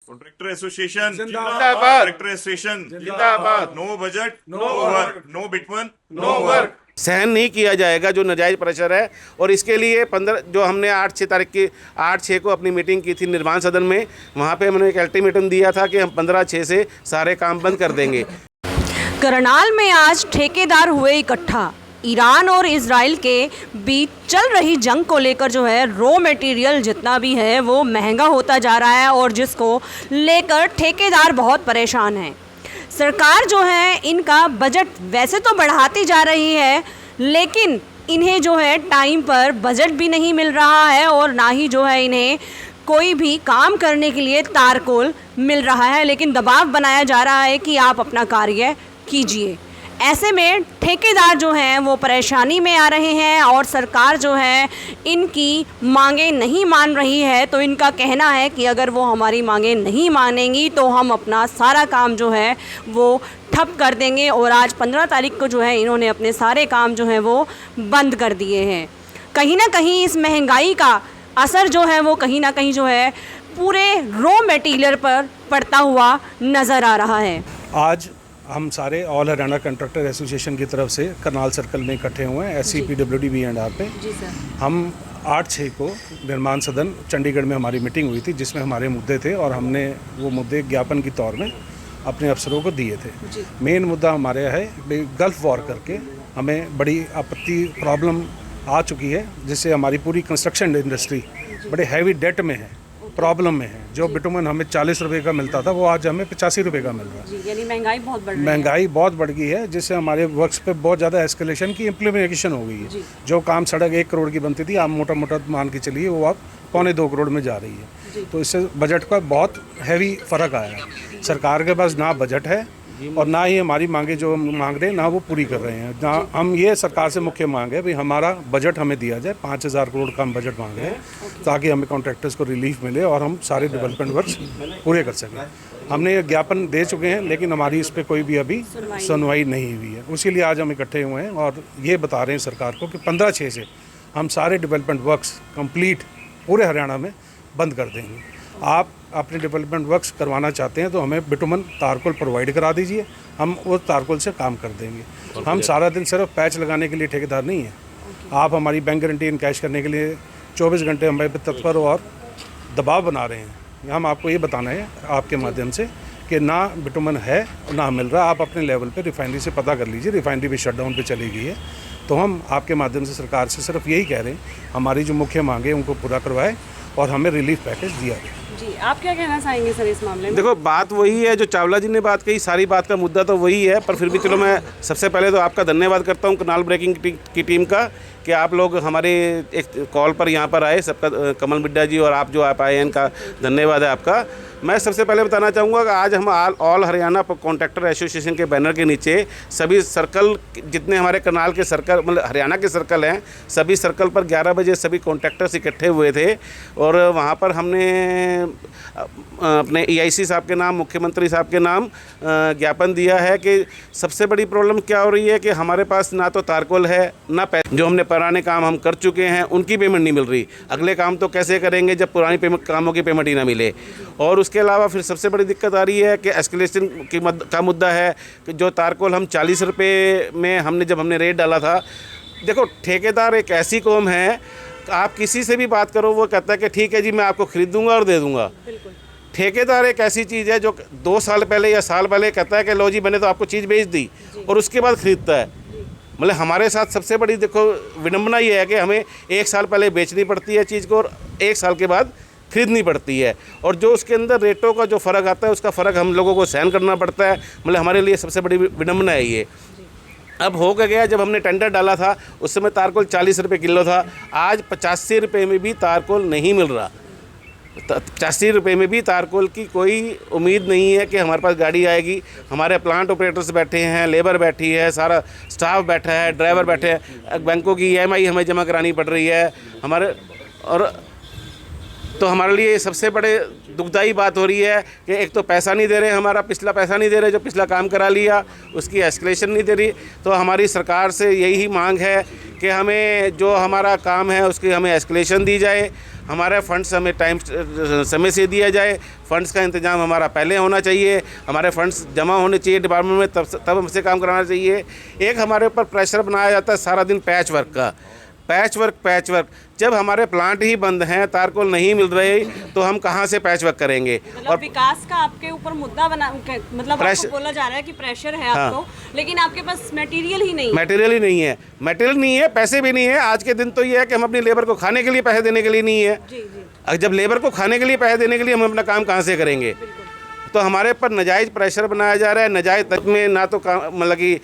Contractor association जिंदाबाद। Contractor association जिंदाबाद। No budget no work. No bitumen no work. सहन नहीं किया जाएगा जो नाजायज़ प्रेशर है। और इसके लिए 15 जो हमने 8-6 तारीख की 8-6 को अपनी मीटिंग की थी निर्माण सदन में, वहाँ पे हमने एक अल्टीमेटम दिया था कि हम 15/6 से सारे काम बंद कर देंगे। करनाल में आज ठेकेदार हुए इकट्ठा। ईरान और इजराइल के बीच चल रही जंग को लेकर जो है रॉ मटेरियल जितना भी है वो महंगा होता जा रहा है और जिसको लेकर ठेकेदार बहुत परेशान हैं। सरकार जो है इनका बजट वैसे तो बढ़ाती जा रही है, लेकिन इन्हें जो है टाइम पर बजट भी नहीं मिल रहा है और ना ही जो है इन्हें कोई भी काम करने के लिए तारकोल मिल रहा है, लेकिन दबाव बनाया जा रहा है कि आप अपना कार्य कीजिए। ऐसे में ठेकेदार जो हैं वो परेशानी में आ रहे हैं और सरकार जो है इनकी मांगें नहीं मान रही है। तो इनका कहना है कि अगर वो हमारी मांगें नहीं मानेंगी तो हम अपना सारा काम जो है वो ठप कर देंगे। और आज 15 तारीख को जो है इन्होंने अपने सारे काम जो हैं वो बंद कर दिए हैं। कहीं ना कहीं इस महंगाई का असर जो है वो कहीं ना कहीं जो है पूरे रॉ मटेरियल पर पड़ता हुआ नज़र आ रहा है। आज हम सारे ऑल हरियाणा कंट्रैक्टर एसोसिएशन की तरफ से करनाल सर्कल में इकट्ठे हुए हैं SCPWD पे। जी सर। हम 8-6 को निर्माण सदन चंडीगढ़ में हमारी मीटिंग हुई थी जिसमें हमारे मुद्दे थे और हमने वो मुद्दे ज्ञापन के तौर में अपने अफसरों को दिए थे। मेन मुद्दा हमारे है गल्फ वॉर करके हमें बड़ी आपत्ति प्रॉब्लम आ चुकी है, जिससे हमारी पूरी कंस्ट्रक्शन इंडस्ट्री बड़े हैवी डेट में है, प्रॉब्लम में है। जो बिटुमन हमें 40 रुपये का मिलता था वो आज हमें 85 रुपये का मिल रहा है। यानी महंगाई बहुत बढ़ रही है। महंगाई बहुत बढ़ गई है, जिससे हमारे वर्क्स पे बहुत ज़्यादा एस्केलेशन की इम्प्लीमेंटेशन हो गई है। जो काम सड़क 1 करोड़ की बनती थी आप मोटा मोटा मान के चलिए वो अब 1.25 करोड़ में जा रही है। तो इससे बजट का बहुत हैवी फ़र्क आया है। सरकार के पास ना बजट है और ना ही हमारी मांगे जो हम मांग रहे हैं ना वो पूरी कर रहे हैं। ना हम ये सरकार से मुख्य मांग है भाई हमारा बजट हमें दिया जाए। 5,000 करोड़ का हम बजट मांग रहे हैं ताकि हमें कॉन्ट्रैक्टर्स को रिलीफ मिले और हम सारे डेवलपमेंट वर्क्स पूरे कर सकें। हमने ये ज्ञापन दे चुके हैं लेकिन हमारी इस पर कोई भी अभी सुनवाई नहीं हुई है। उसी लिए आज हम इकट्ठे हुए हैं और ये बता रहे हैं सरकार को कि 15/6 से हम सारे डेवलपमेंट वर्क्स कंप्लीट पूरे हरियाणा में बंद कर देंगे। आप अपने डेवलपमेंट वर्क्स करवाना चाहते हैं तो हमें बिटुमन तारकोल प्रोवाइड करा दीजिए, हम उस तारकोल से काम कर देंगे। हम सारा दिन सिर्फ पैच लगाने के लिए ठेकेदार नहीं है। आप हमारी बैंक गारंटी इन कैश करने के लिए 24 घंटे हमारे पे तत्पर और दबाव बना रहे हैं। हम आपको ये बताना है आपके माध्यम से कि ना बिटुमन है ना मिल रहा। आप अपने लेवल पे रिफाइनरी से पता कर लीजिए, रिफाइनरी भी शटडाउन पे चली गई है। तो हम आपके माध्यम से सरकार से सिर्फ यही कह रहे हैं हमारी जो मुख्य मांगे उनको पूरा करवाए और हमें रिलीफ पैकेज दिया जाए। जी, आप क्या कहना चाहेंगे सर इस मामले में? देखो बात वही है जो चावला जी ने बात कही, सारी बात का मुद्दा तो वही है, पर फिर भी चलो मैं सबसे पहले तो आपका धन्यवाद करता हूँ करनाल ब्रेकिंग की टीम का कि आप लोग हमारे एक कॉल पर यहाँ पर आए। सबका कमल मिड्डा जी और आप जो आप आए हैं इनका धन्यवाद है आपका। मैं सबसे पहले बताना चाहूँगा कि आज हम ऑल हरियाणा कॉन्ट्रैक्टर एसोसिएशन के बैनर के नीचे सभी सर्कल जितने हमारे करनाल के सर्कल मतलब हरियाणा के सर्कल हैं सभी सर्कल पर 11 बजे सभी कॉन्ट्रैक्टर्स इकट्ठे हुए थे और वहाँ पर हमने अपने EIC साहब के नाम मुख्यमंत्री साहब के नाम ज्ञापन दिया है कि सबसे बड़ी प्रॉब्लम क्या हो रही है कि हमारे पास ना तो तारकोल है ना पैसे। जो हमने पुराने काम हम कर चुके हैं उनकी पेमेंट नहीं मिल रही, अगले काम तो कैसे करेंगे जब पुरानी कामों की पेमेंट ही ना मिले। और उसके अलावा फिर सबसे बड़ी दिक्कत आ रही है कि एस्केलेशन का मुद्दा है कि जो तारकोल हम 40 रुपये में जब हमने रेट डाला था। देखो ठेकेदार एक ऐसी कौम है, आप किसी से भी बात करो वो कहता है कि ठीक है जी मैं आपको खरीद दूंगा और दे दूंगा। ठेकेदार एक ऐसी चीज़ है जो 2 साल पहले या साल पहले कहता है कि लो जी मैंने तो आपको चीज़ बेच दी और उसके बाद ख़रीदता है। मतलब हमारे साथ सबसे बड़ी देखो विडम्बना ये है कि हमें 1 साल पहले बेचनी पड़ती है चीज़ को और 1 साल के बाद खरीदनी पड़ती है और जो उसके अंदर रेटों का जो फ़र्क आता है उसका फ़र्क हम लोगों को सहन करना पड़ता है। मतलब हमारे लिए सबसे बड़ी विडम्बना है ये। अब हो गया जब हमने टेंडर डाला था उस समय तारकोल 40 रुपये किलो था, आज 85 रुपये में भी तारकोल नहीं मिल रहा। 85 रुपये में भी तारकोल की कोई उम्मीद नहीं है कि हमारे पास गाड़ी आएगी। हमारे प्लांट ऑपरेटर्स बैठे हैं, लेबर बैठी है, सारा स्टाफ बैठा है, ड्राइवर बैठे हैं, बैंकों की EMI हमें जमा करानी पड़ रही है हमारे। और तो हमारे लिए सबसे बड़े दुखदाई बात हो रही है कि एक तो पैसा नहीं दे रहे, हमारा पिछला पैसा नहीं दे रहे, जो पिछला काम करा लिया उसकी एस्केलेशन नहीं दे रही। तो हमारी सरकार से यही मांग है कि हमें जो हमारा काम है उसकी हमें एस्केलेशन दी जाए, हमारे फंड्स हमें टाइम समय से दिया जाए। फंड्स का इंतजाम हमारा पहले होना चाहिए, हमारे फंड्स जमा होने चाहिए डिपार्टमेंट में, तब हमसे काम कराना चाहिए। एक हमारे ऊपर प्रेशर बनाया जाता है सारा दिन पैच वर्क का, पैच वर्क। जब हमारे प्लांट ही बंद हैं, तारकोल नहीं मिल रही, तो हम कहाँ से पैच वर्क करेंगे। मतलब विकास का आपके ऊपर मुद्दा बना, मतलब आपको बोला जा रहा है कि प्रेशर है आपको, लेकिन आपके पास मटेरियल ही नहीं है, पैसे भी नहीं है। आज के दिन तो ये है कि हम अपनी लेबर को खाने के लिए पैसे देने के लिए नहीं है। अब जब लेबर को खाने के लिए पैसे देने के लिए हम अपना काम कहाँ से करेंगे। तो हमारे पर नाजायज़ प्रेशर बनाया जा रहा है। नाजायज़ तक में ना तो मतलब कि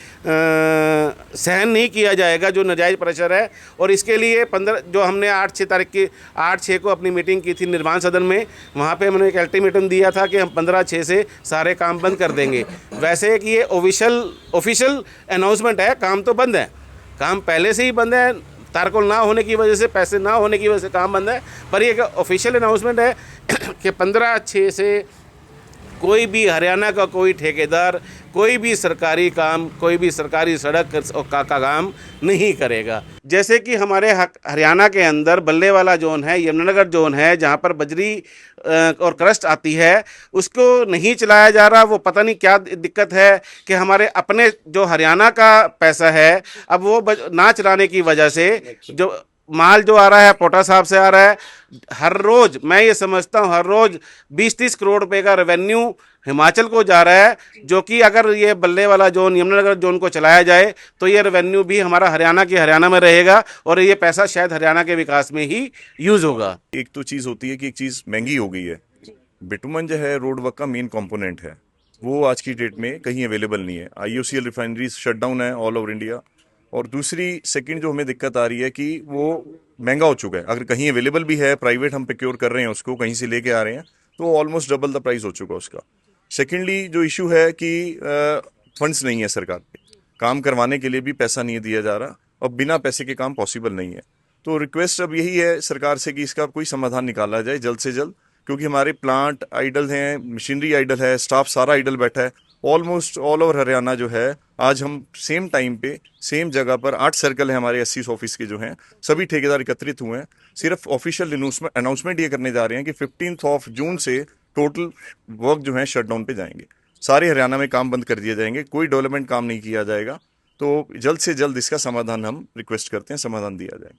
सहन नहीं किया जाएगा जो नाजायज़ प्रेशर है। और इसके लिए 15 जो हमने 8/6 को अपनी मीटिंग की थी निर्माण सदन में, वहाँ पे हमने एक अल्टीमेटम दिया था कि हम 15/6 से सारे काम बंद कर देंगे। वैसे कि ये ऑफिशियल अनाउंसमेंट है, काम तो बंद है, काम पहले से ही बंद है, तारकोल ना होने की वजह से, पैसे ना होने की वजह से काम बंद है। पर ये ऑफिशियल अनाउंसमेंट है कि 15/6 से कोई भी हरियाणा का कोई ठेकेदार कोई भी सरकारी काम, कोई भी सरकारी सड़क का काम नहीं करेगा। जैसे कि हमारे हरियाणा के अंदर बल्लेवाला जोन है, यमुनानगर जोन है, जहाँ पर बजरी और क्रस्ट आती है, उसको नहीं चलाया जा रहा। वो पता नहीं क्या दिक्कत है कि हमारे अपने जो हरियाणा का पैसा है, अब वो ना चलाने की वजह से जो माल जो आ रहा है पोटा साहब से आ रहा है, हर रोज़ मैं ये समझता हूँ हर रोज़ 20-30 करोड़ रुपए का रेवेन्यू हिमाचल को जा रहा है, जो कि अगर ये बल्ले वाला जोन, यमुनानगर जोन को चलाया जाए तो ये रेवेन्यू भी हमारा हरियाणा में रहेगा और ये पैसा शायद हरियाणा के विकास में ही यूज़ होगा। एक तो चीज़ होती है कि एक चीज़ महंगी हो गई है। बिटुमन जो है रोड वर्क का मेन कंपोनेंट है, वो आज की डेट में कहीं अवेलेबल नहीं है। IOCL रिफाइनरीज शट डाउन है ऑल ओवर इंडिया। और दूसरी सेकंड जो हमें दिक्कत आ रही है कि वो महंगा हो चुका है। अगर कहीं अवेलेबल भी है, प्राइवेट हम प्रोक्योर कर रहे हैं उसको, कहीं से लेके आ रहे हैं, तो ऑलमोस्ट डबल द प्राइस हो चुका उसका। सेकेंडली जो इशू है कि फंड्स नहीं है सरकार पे, काम करवाने के लिए भी पैसा नहीं दिया जा रहा और बिना पैसे के काम पॉसिबल नहीं है। तो रिक्वेस्ट अब यही है सरकार से कि इसका कोई समाधान निकाला जाए जल्द से जल्द, क्योंकि हमारे प्लांट आइडल हैं, मशीनरी आइडल है, स्टाफ सारा आइडल बैठा है। ऑलमोस्ट ऑल ओवर हरियाणा जो है, आज हम सेम टाइम पे सेम जगह पर 8 सर्कल है हमारे 80 ऑफिस के जो हैं, सभी ठेकेदार एकत्रित हुए हैं। सिर्फ ऑफिशियल अनाउंसमेंट ये करने जा रहे हैं कि 15 जून से टोटल वर्क जो है शटडाउन पे जाएंगे, सारे हरियाणा में काम बंद कर दिए जाएंगे, कोई डेवलपमेंट काम नहीं किया जाएगा। तो जल्द से जल्द इसका समाधान हम रिक्वेस्ट करते हैं, समाधान दिया जाए।